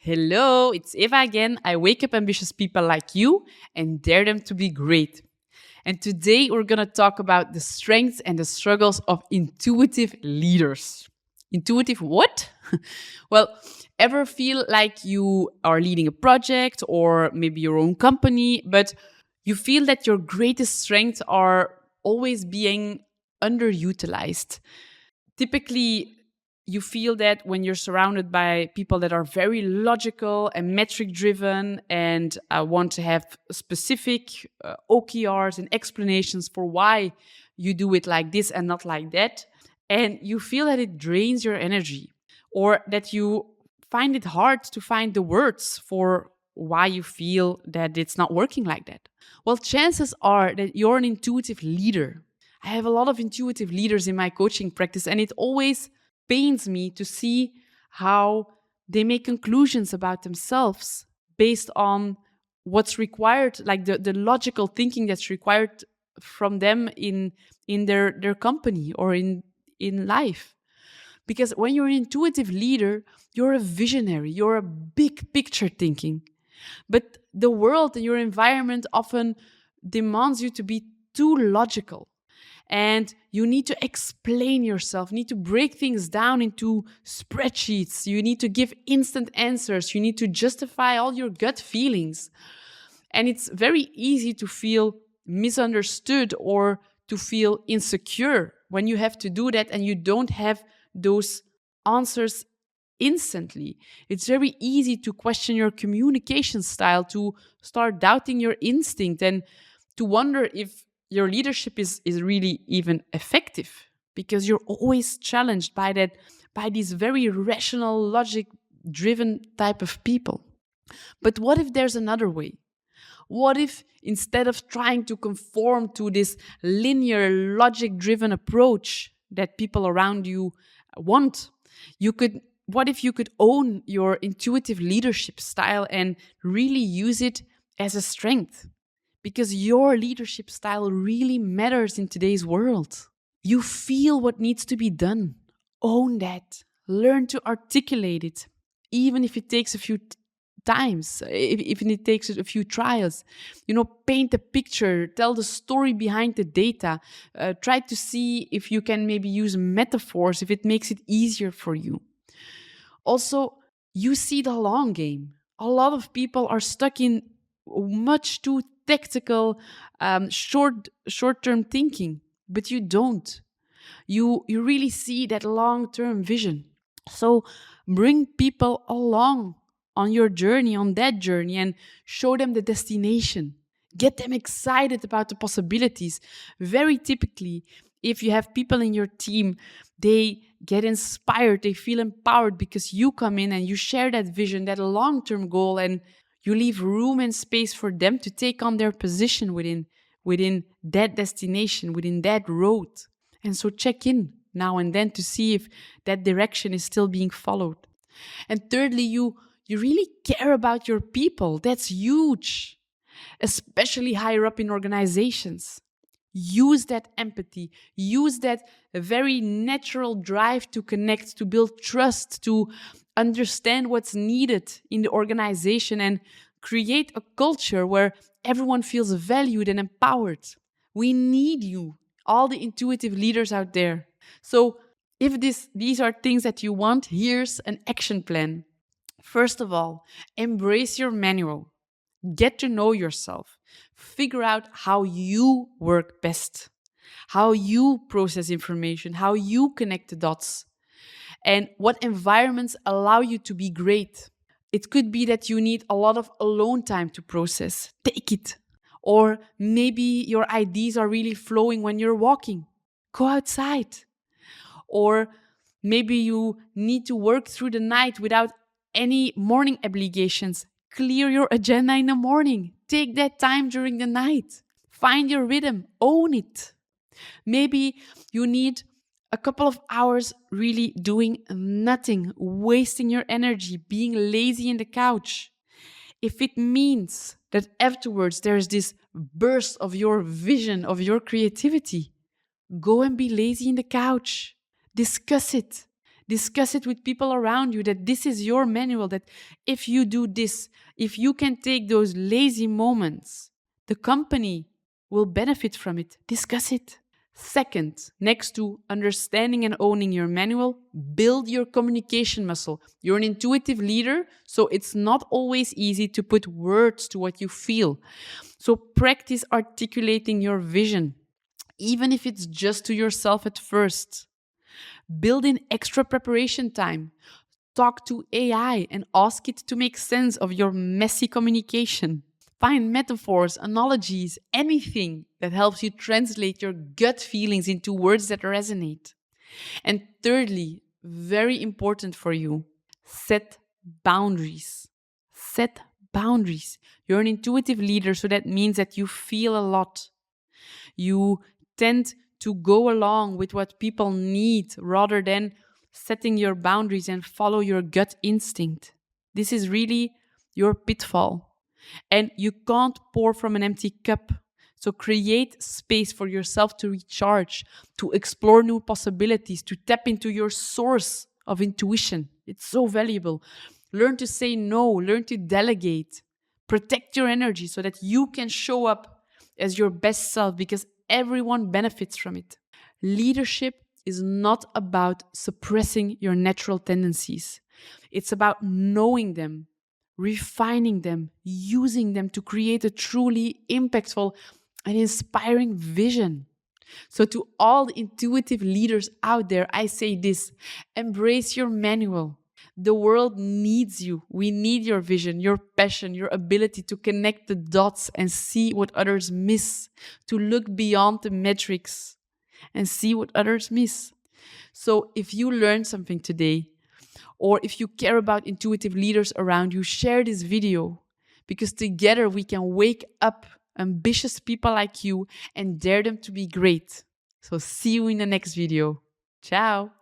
Hello, it's Eva again. I wake up ambitious people like you and dare them to be great. And today we're going to talk about the strengths and the struggles of intuitive leaders. Intuitive what? Well, ever feel like you are leading a project or maybe your own company, but you feel that your greatest strengths are always being underutilized? Typically, you feel that when you're surrounded by people that are very logical and metric driven and want to have specific OKRs and explanations for why you do it like this and not like that. And you feel that it drains your energy, or that you find it hard to find the words for why you feel that it's not working like that. Well, chances are that you're an intuitive leader. I have a lot of intuitive leaders in my coaching practice, and it always pains me to see how they make conclusions about themselves based on what's required, like the logical thinking that's required from them in their company or in life. Because when you're an intuitive leader, you're a visionary, you're a big picture thinking. But the world and your environment often demands you to be too logical. And you need to explain yourself, you need to break things down into spreadsheets, you need to give instant answers, you need to justify all your gut feelings. And it's very easy to feel misunderstood or to feel insecure when you have to do that and you don't have those answers instantly. It's very easy to question your communication style, to start doubting your instinct, and to wonder if your leadership is really even effective, because you're always challenged by these very rational, logic driven type of people. But what if there's another way? What if instead of trying to conform to this linear, logic driven approach that people around you want, what if you could own your intuitive leadership style and really use it as a strength? Because your leadership style really matters in today's world. You feel what needs to be done. Own that. Learn to articulate it, even if it takes a few times, if it takes a few trials. Paint a picture, tell the story behind the data. Try to see if you can maybe use metaphors, if it makes it easier for you. Also, you see the long game. A lot of people are stuck in much too tactical, short-term thinking, but you don't. You really see that long-term vision. So bring people along on your journey, on that journey, and show them the destination. Get them excited about the possibilities. Very typically, if you have people in your team, they get inspired, they feel empowered because you come in and you share that vision, that long-term goal, and you leave room and space for them to take on their position within that destination, within that road. And so check in now and then to see if that direction is still being followed. And thirdly, you really care about your people. That's huge, especially higher up in organizations. Use that empathy, use that very natural drive to connect, to build trust, to understand what's needed in the organization and create a culture where everyone feels valued and empowered. We need you, all the intuitive leaders out there. So if these are things that you want, here's an action plan. First of all, embrace your manual. Get to know yourself. Figure out how you work best, how you process information, how you connect the dots, and what environments allow you to be great. It could be that you need a lot of alone time to process. Take it. Or maybe your ideas are really flowing when you're walking. Go outside. Or maybe you need to work through the night without any morning obligations. Clear your agenda in the morning. Take that time during the night. Find your rhythm. Own it. Maybe you need a couple of hours really doing nothing, wasting your energy, being lazy in the couch. If it means that afterwards there's this burst of your vision, of your creativity, go and be lazy in the couch. Discuss it. Discuss it with people around you that this is your manual, that if you do this, if you can take those lazy moments, the company will benefit from it. Discuss it. Second, next to understanding and owning your manual, build your communication muscle. You're an intuitive leader, so it's not always easy to put words to what you feel. So practice articulating your vision, even if it's just to yourself at first. Build in extra preparation time. Talk to AI and ask it to make sense of your messy communication. Find metaphors, analogies, anything that helps you translate your gut feelings into words that resonate. And thirdly, very important for you, set boundaries. Set boundaries. You're an intuitive leader, so that means that you feel a lot. You tend to go along with what people need rather than setting your boundaries and follow your gut instinct. This is really your pitfall. And you can't pour from an empty cup. So create space for yourself to recharge, to explore new possibilities, to tap into your source of intuition. It's so valuable. Learn to say no, learn to delegate. Protect your energy so that you can show up as your best self, because everyone benefits from it. Leadership is not about suppressing your natural tendencies. It's about knowing them, refining them, using them to create a truly impactful and inspiring vision. So, to all the intuitive leaders out there, I say this: embrace your manual. The world needs you. We need your vision, your passion, your ability to connect the dots and see what others miss, to look beyond the metrics and see what others miss. So, if you learned something today, or if you care about intuitive leaders around you, share this video, because together we can wake up ambitious people like you and dare them to be great. So see you in the next video. Ciao.